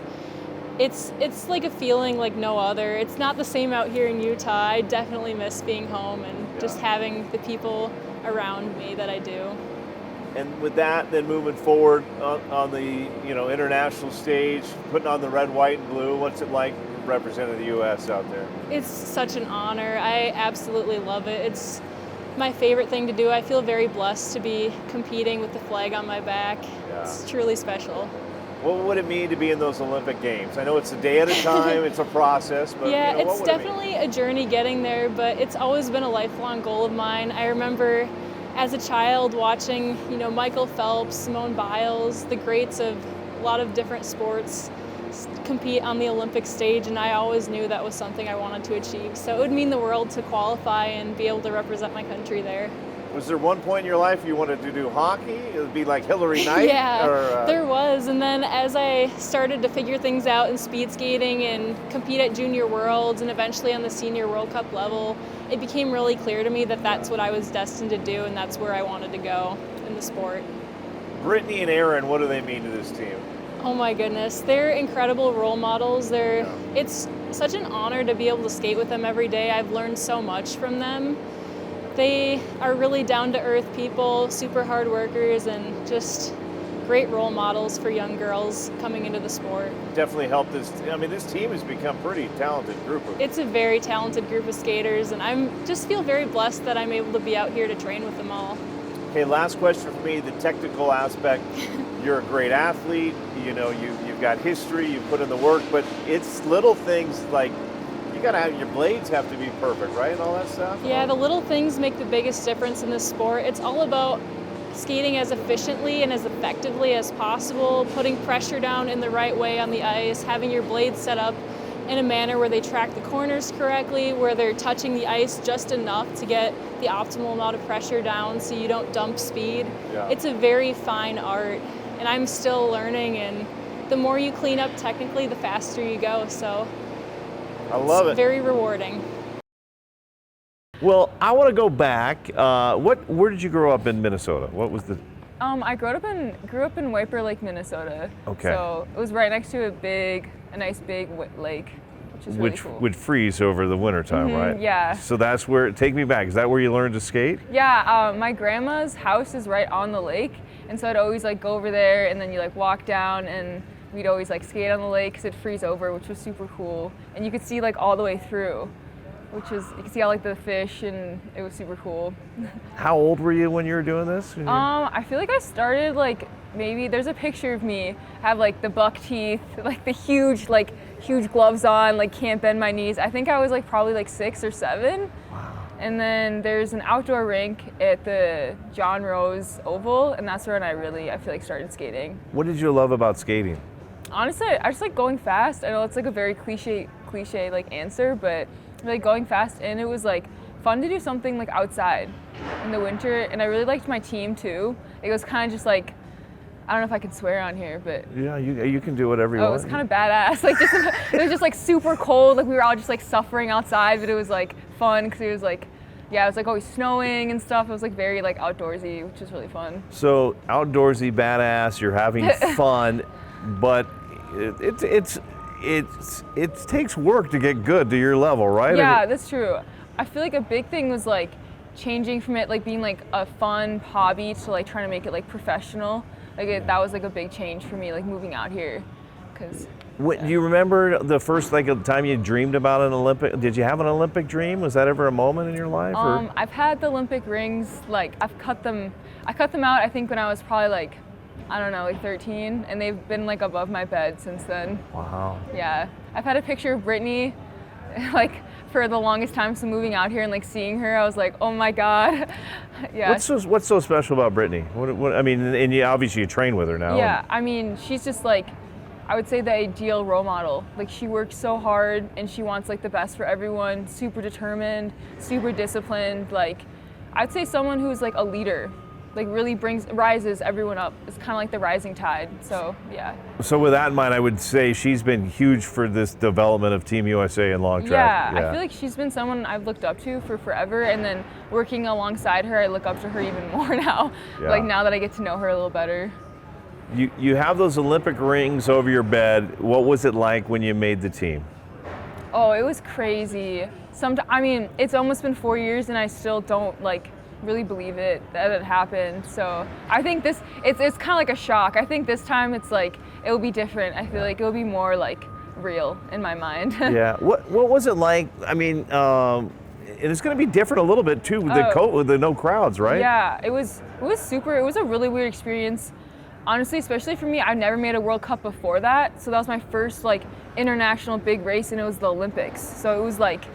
It's like a feeling like no other. It's not the same out here in Utah. I definitely miss being home and just having the people around me that I do. And with that, then moving forward on the international stage, putting on the red, white, and blue, what's it like representing the U.S. out there? It's such an honor. I absolutely love it. It's my favorite thing to do. I feel very blessed to be competing with the flag on my back. It's truly special. What would it mean to be in those Olympic Games? I know it's a day at a time, it's a process, but yeah, what it's would definitely a journey getting there, but it's always been a lifelong goal of mine. I remember as a child watching, Michael Phelps, Simone Biles, the greats of a lot of different sports compete on the Olympic stage, and I always knew that was something I wanted to achieve. So it would mean the world to qualify and be able to represent my country there. Was there one point in your life you wanted to do hockey? It would be like Hillary Knight? Yeah, there was. And then as I started to figure things out in speed skating and compete at Junior Worlds and eventually on the Senior World Cup level, it became really clear to me that that's what I was destined to do and that's where I wanted to go in the sport. Brittany and Erin, what do they mean to this team? Oh my goodness, they're incredible role models. It's such an honor to be able to skate with them every day. I've learned so much from them. They are really down-to-earth people, super hard workers, and just great role models for young girls coming into the sport. Definitely helped this. I mean, this team has become a pretty talented group of. It's a very talented group of skaters, and I'm just feel very blessed that I'm able to be out here to train with them all. Okay, last question for me, the technical aspect. You're a great athlete, you know, you've got history, you put in the work, but it's little things like you gotta have, your blades have to be perfect, right, and all that stuff? Yeah, the little things make the biggest difference in this sport. It's all about skating as efficiently and as effectively as possible, putting pressure down in the right way on the ice, having your blades set up in a manner where they track the corners correctly, where they're touching the ice just enough to get the optimal amount of pressure down so you don't dump speed. Yeah. It's a very fine art, and I'm still learning, and the more you clean up technically, the faster you go, so I love it's it. very rewarding. Well, I want to go back. Where did you grow up in Minnesota? What was the? I grew up in Wiper Lake, Minnesota. Okay. So it was right next to a nice big lake, which is really cool. Would freeze over the winter time, right? yeah. So that's where. Take me back. Is that where you learned to skate? Yeah, my grandma's house is right on the lake, and so I'd always like go over there, and then you like walk down, and we'd always like skate on the lake because it'd freeze over, which was super cool, and you could see like all the way through, which was you could see all like the fish, and it was super cool. How old were you when you were doing this? I feel like I started like maybe there's a picture of me have like the buck teeth, like the huge gloves on, like can't bend my knees. I think I was like probably like 6 or 7. Wow. And then there's an outdoor rink at the John Rose Oval, and that's where I feel like started skating. What did you love about skating? Honestly, I just like going fast. I know it's like a very cliche like answer, but like going fast, and it was like fun to do something like outside in the winter, and I really liked my team too. It was kind of just like, I don't know if I can swear on here, but Yeah, you can do whatever you it want. was kind of badass. Like it was just like super cold. Like we were all just like suffering outside, but it was like fun because it was like, yeah, it was like always snowing and stuff. It was like very like outdoorsy, which was really fun. So outdoorsy, badass. You're having fun, but it takes work to get good to your level, right? Yeah, that's true. I feel like a big thing was like changing from it like being like a fun hobby to like trying to make it like professional. Like that was like a big change for me, like moving out here, because. Do you remember the first like time you dreamed about an Olympic? Did you have an Olympic dream? Was that ever a moment in your life? Or? I've had the Olympic rings. Like I cut them out. I think when I was probably like, I don't know, like 13, and they've been like above my bed since then. Wow. Yeah, I've had a picture of Brittany, like for the longest time. So moving out here and like seeing her, I was like, oh my God. Yeah. What's so special about Brittany? What I mean, and you obviously you train with her now. Yeah, I mean, she's just like, I would say the ideal role model. Like she works so hard and she wants like the best for everyone, super determined, super disciplined. Like I'd say someone who's like a leader, like really rises everyone up. It's kind of like the rising tide. So yeah. So with that in mind, I would say she's been huge for this development of Team USA and long track. Yeah, I feel like she's been someone I've looked up to for forever, and then working alongside her, I look up to her even more now. Yeah. Like now that I get to know her a little better. You have those Olympic rings over your bed. What was it like when you made the team? Oh, it was crazy. I mean, it's almost been 4 years, and I still don't like really believe it that it happened. So I think it's kind of like a shock. I think this time it's like it'll be different. I feel like it'll be more like real in my mind. Yeah. What was it like? I mean, and it's going to be different a little bit too with the no crowds, right? Yeah, it was super. It was a really weird experience. Honestly, especially for me, I've never made a World Cup before that. So that was my first like international big race, and it was the Olympics. So it was like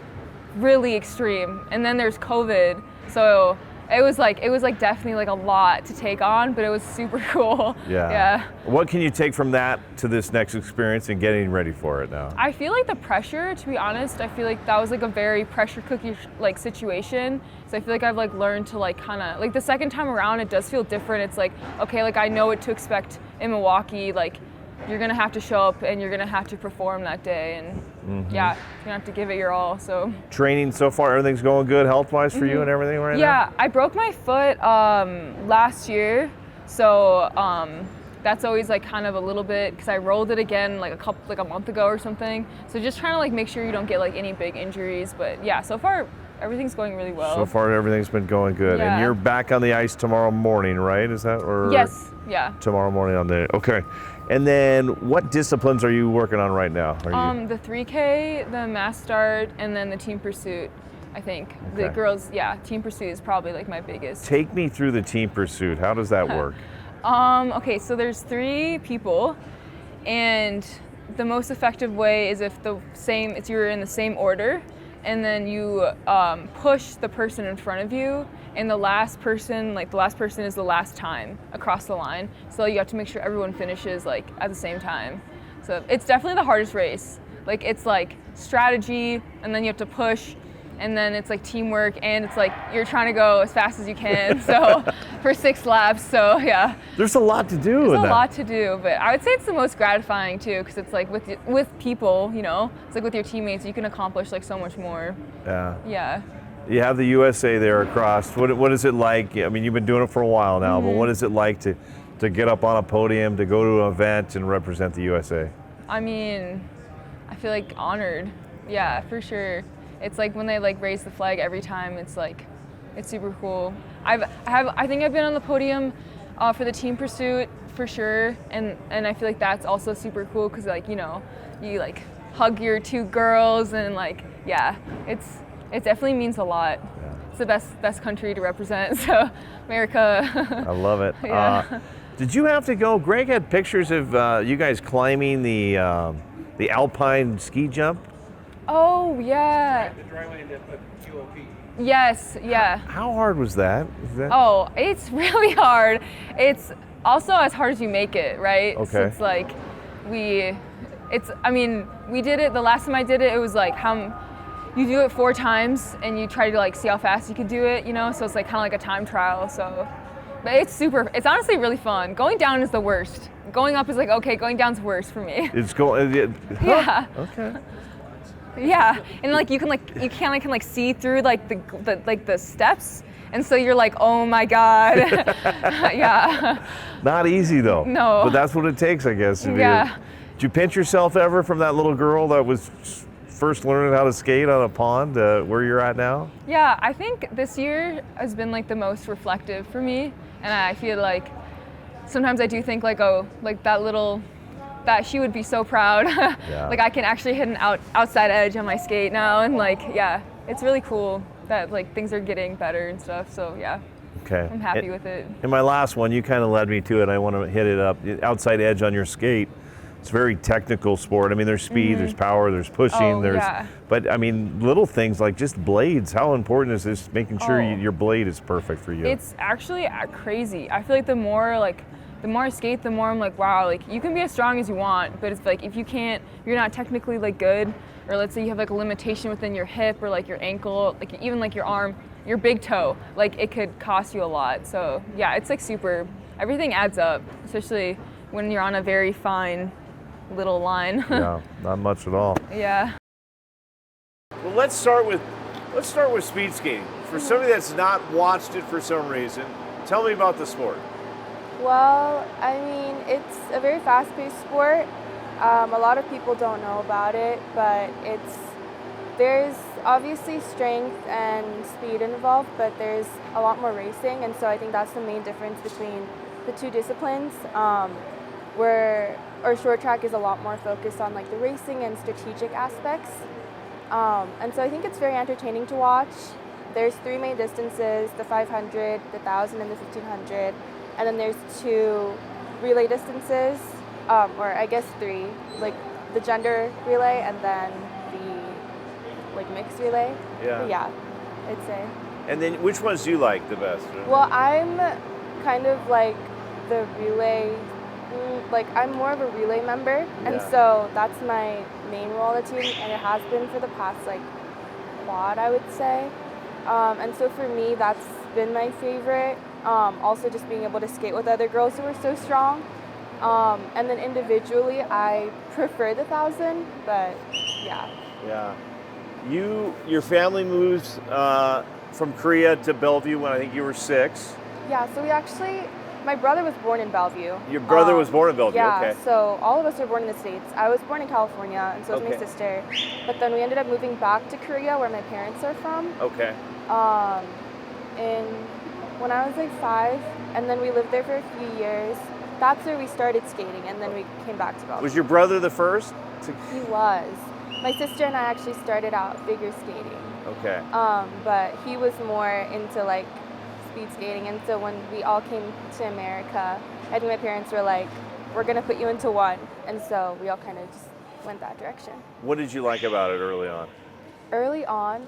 really extreme. And then there's COVID. So it was like definitely like a lot to take on, but it was super cool. Yeah. Yeah. What can you take from that to this next experience and getting ready for it now? I feel like the pressure, to be honest, I feel like that was like a very pressure cookie like situation. So I feel like I've like learned to like kind of like the second time around, it does feel different. It's like, okay, like I know what to expect in Milwaukee. Like you're gonna have to show up and you're gonna have to perform that day, and yeah, you're gonna have to give it your all. So training so far, everything's going good health-wise for you and everything right now? Yeah, I broke my foot last year, so that's always like kind of a little bit because I rolled it again like a month ago or something. So just trying to like make sure you don't get like any big injuries. But yeah, so far everything's going really well. So far, everything's been going good. Yeah. And you're back on the ice tomorrow morning, right? Is that or Yes, yeah. tomorrow morning on the okay. And then what disciplines are you working on right now? Are you The 3K, the mass start, and then the team pursuit. I think the Okay. girls, yeah, team pursuit is probably like my biggest. take me through the team pursuit. How does that work? Okay, so there's 3 people, and the most effective way is if you're in the same order, and then you push the person in front of you, and the last person is the last time across the line. So you have to make sure everyone finishes like at the same time. So it's definitely the hardest race. Like it's like strategy, and then you have to push, and then it's like teamwork, and it's like you're trying to go as fast as you can. So for 6 laps. So yeah. There's a lot to do. There's a lot to do, but I would say it's the most gratifying too, because it's like with people, you know, it's like with your teammates, you can accomplish like so much more. Yeah. Yeah. You have the USA there across. What is it like? I mean, you've been doing it for a while now, but what is it like to get up on a podium, to go to an event and represent the USA? I mean, I feel like honored. Yeah, for sure. It's like when they like raise the flag every time. It's like, it's super cool. I think I've been on the podium for the team pursuit for sure, and I feel like that's also super cool because like, you know, you like hug your 2 girls, and like, yeah, it definitely means a lot. Yeah. It's the best country to represent. So America. I love it. Yeah. Did you have to go? Greg had pictures of you guys climbing the alpine ski jump. Oh yeah. The dry land at QOP. Yes, yeah. How hard was that? Oh, it's really hard. It's also as hard as you make it, right? Okay. So it's like I mean, we did it, the last time I did it, it was like you do it 4 times and you try to like see how fast you could do it, you know? So it's like kind of like a time trial, so. But it's honestly really fun. Going down is the worst. Going up is like, okay, going down's worse for me. It's going. Yeah. Okay. Yeah, and like you can see through like the steps, and so you're like, oh my god. Yeah. Not easy though. No. But that's what it takes, I guess. Yeah. Did you pinch yourself ever from that little girl that was first learning how to skate on a pond where you're at now? Yeah, I think this year has been like the most reflective for me, and I feel like sometimes I do think like, oh, like that she would be so proud. Yeah. Like I can actually hit an outside edge on my skate now, and like, yeah, it's really cool that like things are getting better and stuff. So yeah, Okay. I'm happy with it. And my last one, you kind of led me to it. I want to hit it up. Outside edge on your skate. It's a very technical sport. I mean, there's speed, there's power, there's pushing, yeah. But I mean, little things like just blades. How important is this? Making sure your blade is perfect for you. It's actually crazy. I feel like the more I skate, the more I'm like, wow, like you can be as strong as you want, but it's like if you're not technically like good, or let's say you have like a limitation within your hip or like your ankle, like even like your arm, your big toe, like it could cost you a lot. So yeah, it's like everything adds up, especially when you're on a very fine little line. Yeah, not much at all. Yeah. Well, let's start with speed skating. For somebody that's not watched it for some reason, tell me about the sport. Well, I mean, it's a very fast-paced sport. A lot of people don't know about it, but there's obviously strength and speed involved, but there's a lot more racing, and so I think that's the main difference between the 2 disciplines, where short track is a lot more focused on like the racing and strategic aspects. And so I think it's very entertaining to watch. There's 3 main distances, the 500, the 1,000, and the 1,500. And then there's 2 relay distances, or I guess 3, like the gender relay and then the like mixed relay. Yeah. But yeah, I'd say. And then which ones do you like the best? Well, I'm kind of like the relay, like I'm more of a relay member, and so that's my main role on the team, and it has been for the past like quad, I would say. And so for me, that's been my favorite. Also just being able to skate with other girls who are so strong. And then individually, I prefer the 1,000, but yeah. Yeah. Your family moves from Korea to Bellevue when I think you were 6. Yeah, so we actually my brother was born in Bellevue. Your brother was born in Bellevue, yeah, okay. so all of us were born in the States. I was born in California, and so was my Okay. sister. But then we ended up moving back to Korea, where my parents are from. Okay. And when I was like 5, and then we lived there for a few years. That's where we started skating, and then we came back to Bellevue. Was your brother the first? He was. My sister and I actually started out figure skating. Okay. But he was more into like speed skating, and so when we all came to America, I think my parents were like, we're gonna put you into one, and so we all kind of just went that direction. What did you like about it early on?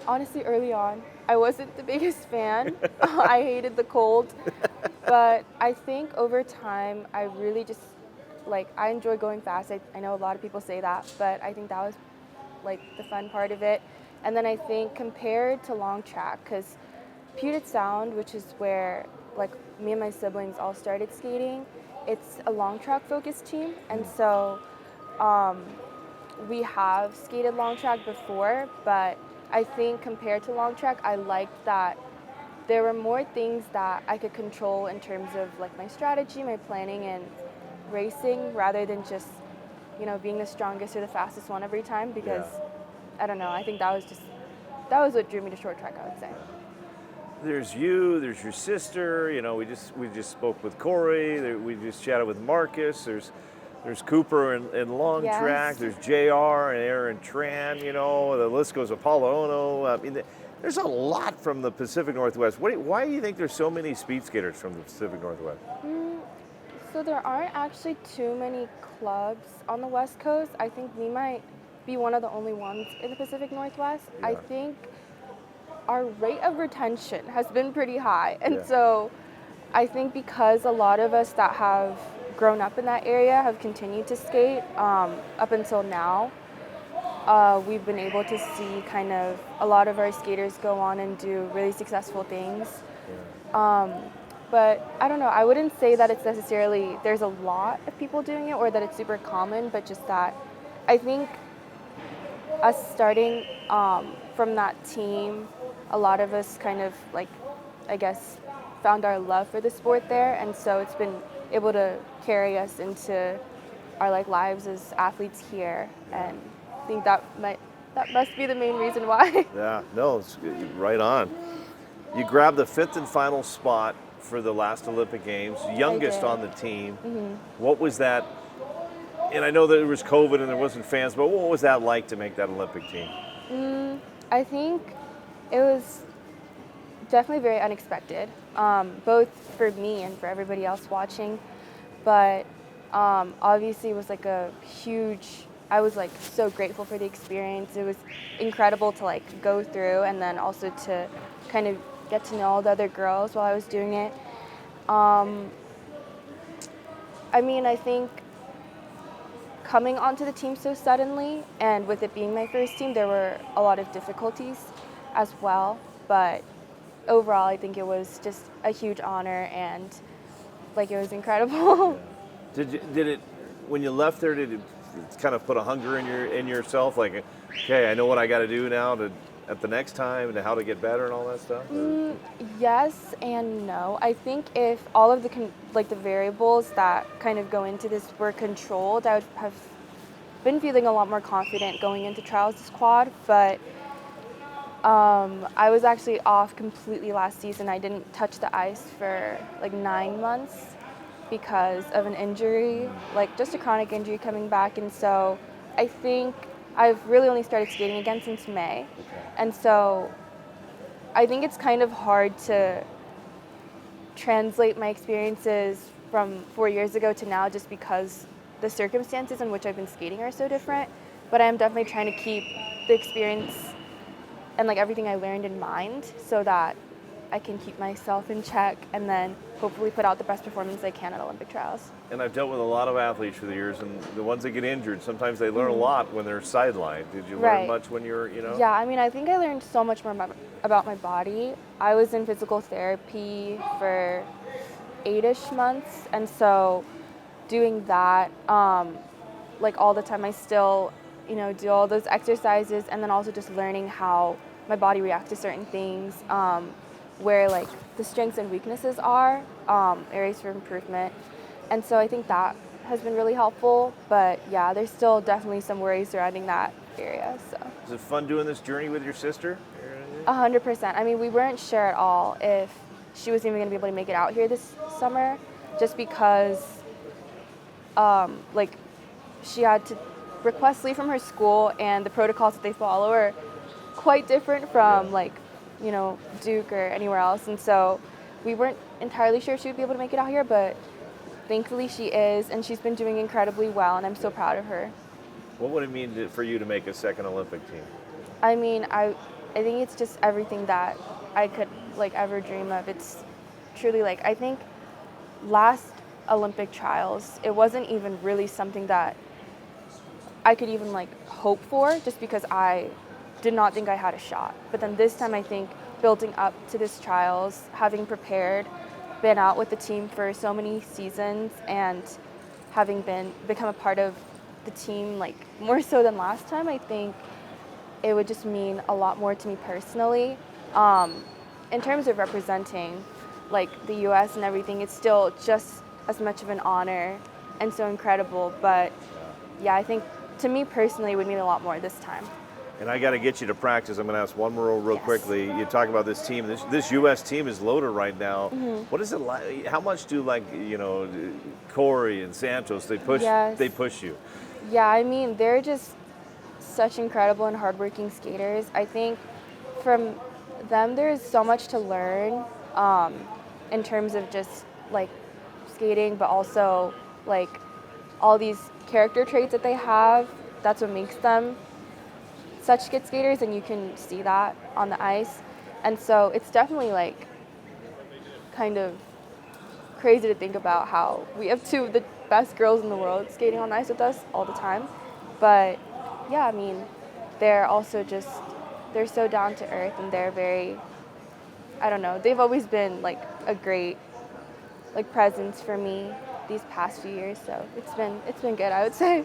Honestly, early on, I wasn't the biggest fan. I hated the cold, but I think over time, I really just, like, I enjoy going fast. I know a lot of people say that, but I think that was, like, the fun part of it. And then I think compared to long track, because Puget Sound, which is where, like, me and my siblings all started skating, it's a long track focused team, and so, we have skated long track before, but I think compared to long track, I liked that there were more things that I could control in terms of like my strategy, my planning, and racing, rather than just, you know, being the strongest or the fastest one every time, because I don't know, I think that was what drew me to short track, I would say. There's you, there's your sister, you know, we just spoke with Corey, we just chatted with Marcus, there's Cooper in long Yes. track, there's JR and Aaron Tran, you know, the list goes Apollo Ono. I mean, there's a lot from the Pacific Northwest. Why do you think there's so many speed skaters from the Pacific Northwest? So there aren't actually too many clubs on the West Coast. I think we might be one of the only ones in the Pacific Northwest. Yeah. I think our rate of retention has been pretty high. And Yeah. so I think because a lot of us that have grown up in that area have continued to skate up until now, we've been able to see kind of a lot of our skaters go on and do really successful things. But I don't know, I wouldn't say that it's necessarily, there's a lot of people doing it or that it's super common, but just that I think us starting from that team, a lot of us kind of like, I guess, found our love for the sport there, and so it's been able to carry us into our like lives as athletes here, and I think that must be the main reason why. Yeah, no, it's right on. You grabbed the 5th and final spot for the last Olympic Games, youngest did. on the team. What was that? And I know that there was COVID and there wasn't fans, but what was that like to make that Olympic team? I think it was definitely very unexpected, both for me and for everybody else watching. But obviously it was like a huge, I was like so grateful for the experience. It was incredible to like go through, and then also to kind of get to know all the other girls while I was doing it. I mean, I think coming onto the team so suddenly, and with it being my first team, there were a lot of difficulties as well. But overall, I think it was just a huge honor, and like it was incredible. Did it when you left there? Did it kind of put a hunger in yourself? Like, okay, I know what I got to do now at the next time, and how to get better and all that stuff. Yes and no. I think if all of the variables that kind of go into this were controlled, I would have been feeling a lot more confident going into trials this quad. But I was actually off completely last season. I didn't touch the ice for like 9 months because of an injury, like just a chronic injury coming back. And so I think I've really only started skating again since May. And so I think it's kind of hard to translate my experiences from 4 years ago to now, just because the circumstances in which I've been skating are so different. But I am definitely trying to keep the experience and like everything I learned in mind, so that I can keep myself in check and then hopefully put out the best performance I can at Olympic trials. And I've dealt with a lot of athletes through the years, and the ones that get injured, sometimes they learn a lot when they're sidelined. Did you learn Right. much when you were, you know? Yeah, I mean, I think I learned so much more about my body. I was in physical therapy for 8-ish months, and so doing that, like all the time, I still, you know, do all those exercises, and then also just learning how my body reacts to certain things, where like the strengths and weaknesses are. areas for improvement. And so I think that has been really helpful. But yeah, there's still definitely some worries surrounding that area. So Is it fun doing this journey with your sister? 100%. I mean, we weren't sure at all if she was even going to be able to make it out here this summer, just because like she had to request leave from her school, and the protocols that they follow are quite different from like, you know, Duke or anywhere else. And so we weren't entirely sure if she would be able to make it out here, but thankfully she is, and she's been doing incredibly well, and I'm so proud of her. What would it mean for you to make a second Olympic team? I mean, I think it's just everything that I could like ever dream of. It's truly like, I think last Olympic trials, it wasn't even really something that I could even like hope for, just because I did not think I had a shot. But then this time, I think building up to this trials, having prepared, been out with the team for so many seasons, and having become a part of the team like more so than last time, I think it would just mean a lot more to me personally. In terms of representing like the US and everything, it's still just as much of an honor and so incredible. But yeah, I think to me personally it would mean a lot more this time. And I got to get you to practice. I'm going to ask one more real Yes. quickly. You talk about this team. This U.S. team is loaded right now. Mm-hmm. What is it like? How much do Corey and Santos they push? Yes. They push you. Yeah, I mean, they're just such incredible and hardworking skaters. I think from them there's so much to learn in terms of just like skating, but also like all these character traits that they have. That's what makes them such good skaters, and you can see that on the ice. And so it's definitely like kind of crazy to think about how we have two of the best girls in the world skating on the ice with us all the time. But yeah, I mean, they're also just, they're so down to earth, and they're very, I don't know, they've always been like a great like presence for me these past few years. So it's been good, I would say.